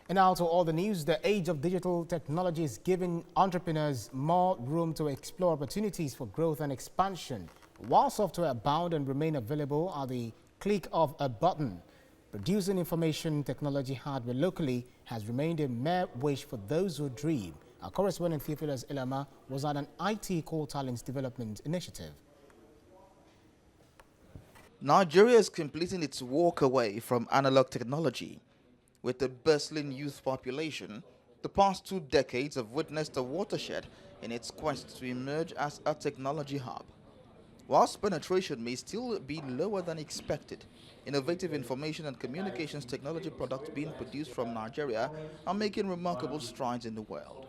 And now to all the news, the age of digital technology is giving entrepreneurs more room to explore opportunities for growth and expansion. While software abound and remain available at the click of a button, producing information technology hardware locally has remained a mere wish for those who dream. Our correspondent Theophilus Ilama was at an IT core talents development initiative. Nigeria is completing its walk away from analog technology. With a bustling youth population, the past 2 decades have witnessed a watershed in its quest to emerge as a technology hub. Whilst penetration may still be lower than expected, innovative information and communications technology products being produced from Nigeria are making remarkable strides in the world.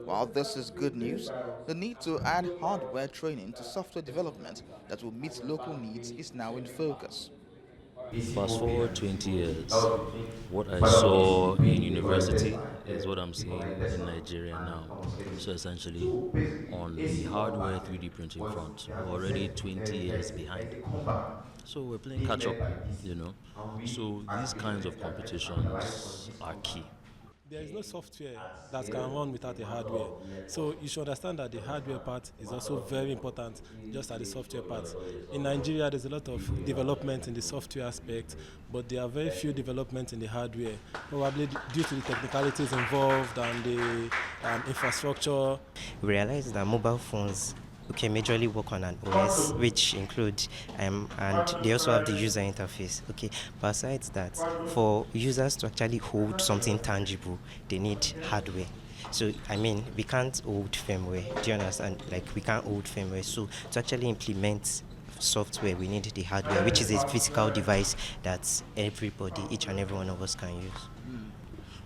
While this is good news, the need to add hardware training to software development that will meet local needs is now in focus. Fast forward 20 years, what I saw in university is what I'm seeing in Nigeria now. So essentially, on the hardware 3D printing front, we're already 20 years behind. So we're playing catch up, you know. So these kinds of competitions are key. There is no software that can run without a hardware. So you should understand that the hardware part is also very important, just as the software part. In Nigeria, there's a lot of development in the software aspect, but there are very few developments in the hardware, probably due to the technicalities involved and the infrastructure. We realized that mobile phones majorly work on an OS, which include and they also have the user interface. But besides that, for users to actually hold something tangible, they need hardware. So we can't hold firmware. Do you understand? Like, we can't hold firmware. So to actually implement software, we need the hardware, which is a physical device that everybody, each and every one of us, can use.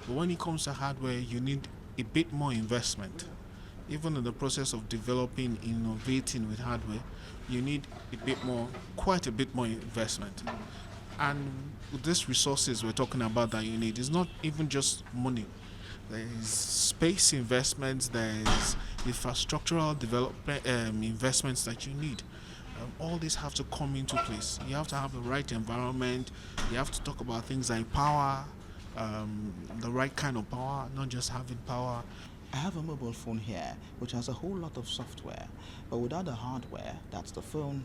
But when it comes to hardware, you need a bit more investment. Even in the process of developing, innovating with hardware, you need quite a bit more investment. And with these resources we're talking about that you need, it's not even just money. There's space investments, there's infrastructural development investments that you need. All these have to come into place. You have to have the right environment. You have to talk about things like power, the right kind of power, not just having power. I have a mobile phone here which has a whole lot of software, but without the hardware, that's the phone,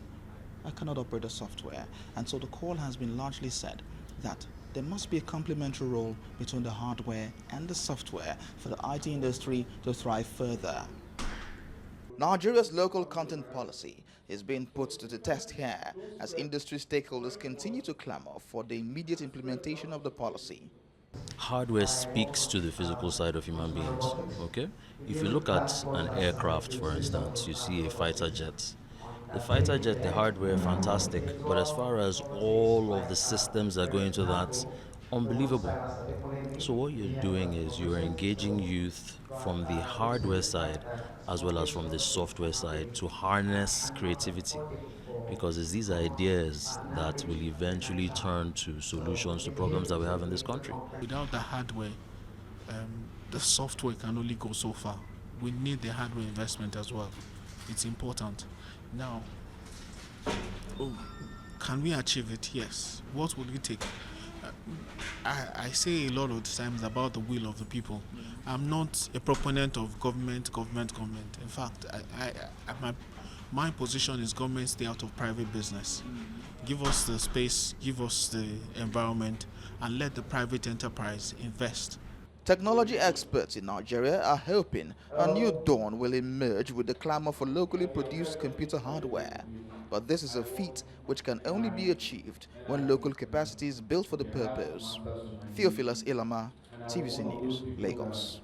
I cannot operate the software. And so the call has been largely said that there must be a complementary role between the hardware and the software for the IT industry to thrive further. Nigeria's local content policy is being put to the test here as industry stakeholders continue to clamor for the immediate implementation of the policy. Hardware speaks to the physical side of human beings, okay? If you look at an aircraft, for instance, you see a fighter jet. The fighter jet, the hardware, fantastic, but as far as all of the systems that go into that, unbelievable. So what you're doing is you're engaging youth from the hardware side as well as from the software side to harness creativity, because it's these ideas that will eventually turn to solutions to problems that we have in this country. Without the hardware, the software can only go so far. We need the hardware investment as well. It's important. Now, can we achieve it? Yes. What will it take? I say a lot of times about the will of the people. I'm not a proponent of government. In fact, my position is government stay out of private business. Give us the space, give us the environment, and let the private enterprise invest. Technology experts in Nigeria are hoping a new dawn will emerge with the clamor for locally produced computer hardware. But this is a feat which can only be achieved when local capacity is built for the purpose. Theophilus Ilama, TVC News, Lagos.